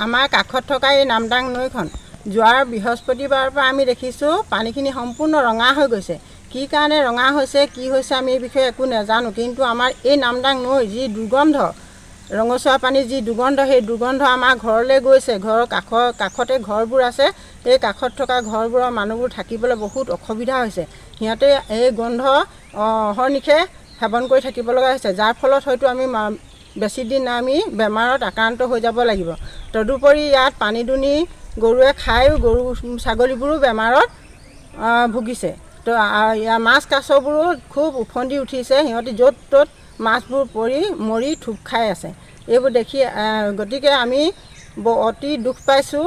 আমাৰ কাষত থকা এই নামদাং নৈখন যোৱাৰ বৃহস্পতিবাৰৰ পৰা আমি দেখিছোঁ পানীখিনি সম্পূৰ্ণ ৰঙা হৈ গৈছে। কি কাৰণে ৰঙা হৈছে কি হৈছে আমি এই বিষয়ে একো নাজানো, কিন্তু আমাৰ এই নামদাং নৈ যি দুৰ্গন্ধ, ৰঙচুৱা পানীৰ যি দুৰ্গন্ধ, সেই দুৰ্গন্ধ আমাৰ ঘৰলৈ গৈছে। ঘৰৰ কাষতে ঘৰবোৰ আছে, এই কাষত থকা ঘৰবোৰৰ মানুহবোৰ থাকিবলৈ বহুত অসুবিধা হৈছে। সিহঁতে এই গোন্ধ অহৰ্নিশে সেৱন কৰি থাকিব লগা হৈছে, যাৰ ফলত হয়তো আমি বেছি দিন আমি বেমাৰত আক্ৰান্ত হৈ যাব লাগিব। তদুপৰি ইয়াত পানী দুনি গৰুৱে খায়ো গৰু ছাগলীবোৰো বেমাৰত ভুগিছে। তো ইয়াৰ মাছ কাছবোৰো খুব উফন্দি উঠিছে, সিহঁতি য'ত ত'ত মাছবোৰ মৰি থুপ খাই আছে। এইবোৰ দেখি গতিকে আমি অতি দুখ পাইছোঁ।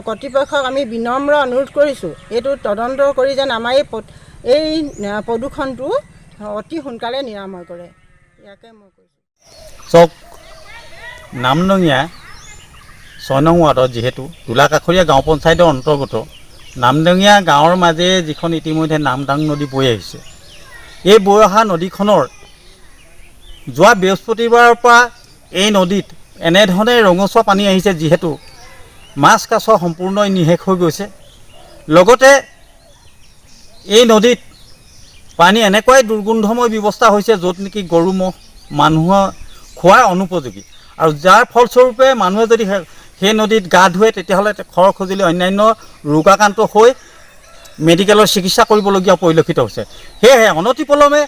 কৰ্তৃপক্ষক আমি বিনম্ৰ অনুৰোধ কৰিছোঁ, এইটো তদন্ত কৰি যেন আমাৰ এই প্ৰদূষণটো অতি সোনকালে নিৰাময় কৰে। ইয়াকে মই কৈছোঁ। চক নামদঙীয়া 6 নং ৱাৰ্ডত যিহেতু তোলাকাষৰীয়া গাঁও পঞ্চায়তৰ অন্তৰ্গত নামদঙীয়া গাঁৱৰ মাজেৰে যিখন ইতিমধ্যে নামদাং নদী বৈ আহিছে, এই বৈ অহা নদীখনৰ যোৱা বৃহস্পতিবাৰৰ পৰা এই নদীত এনেধৰণে ৰঙচুৱা পানী আহিছে, যিহেতু মাছ কাছ সম্পূৰ্ণই নিশেষ হৈ গৈছে। লগতে এই নদীত পানী এনেকুৱাই দুৰ্গন্ধময় ব্যৱস্থা হৈছে, য'ত নেকি গৰু ম'হ মানুহৰ খোৱাৰ অনুপযোগী, আৰু যাৰ ফলস্বৰূপে মানুহে যদি সেই নদীত গা ধুৱে তেতিয়াহ'লে খৰ খজুলি অন্যান্য ৰোগাক্ৰান্ত হৈ মেডিকেলৰ চিকিৎসা কৰিবলগীয়া পৰিলক্ষিত হৈছে। সেয়েহে অনতিপলমে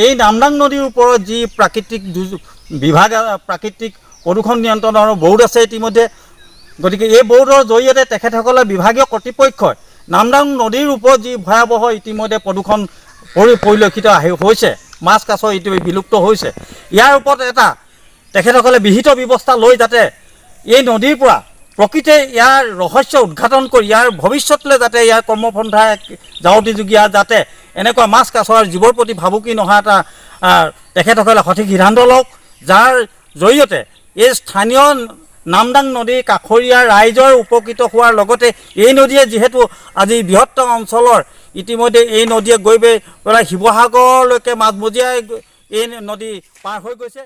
এই নামদাং নদীৰ ওপৰত যি প্ৰাকৃতিক বিভাগ প্ৰাকৃতিক প্ৰদূষণ নিয়ন্ত্ৰণৰ বৰ্ড আছে ইতিমধ্যে, গতিকে এই বৰ্ডৰ জৰিয়তে তেখেতসকলে বিভাগীয় কৰ্তৃপক্ষই নামদাং নদীৰ ওপৰত যি ভয়াৱহ ইতিমধ্যে প্ৰদূষণ পৰিলক্ষিত হৈছে, মাছ কাছ ইতিমধ্যে বিলুপ্ত হৈছে, ইয়াৰ ওপৰত এটা তেখেতসকলে বিহিত ব্যৱস্থা লৈ যাতে এই নদীৰ পৰা প্ৰকৃতে ইয়াৰ ৰহস্য উদ্ঘাটন কৰি ইয়াৰ ভৱিষ্যতলৈ যাতে ইয়াৰ কৰ্মপন্থা জাৱতি যুগীয়া যাতে এনেকুৱা মাছ কাছৰ জীৱৰ প্ৰতি ভাবুকি নহা এটা তেখেতসকলে সঠিক সিদ্ধান্ত লওক, যাৰ জৰিয়তে এই স্থানীয় নামদাং নদীৰ কাষৰীয়া ৰাইজৰ উপকৃত হোৱাৰ লগতে এই নদীয়ে যিহেতু আজি বৃহত্তৰ অঞ্চলৰ ইতিমধ্যে এই নদীয়ে গৈ পেলাই শিৱসাগৰলৈকে মাজমজিয়াই এই নদী পাৰ হৈ গৈছে।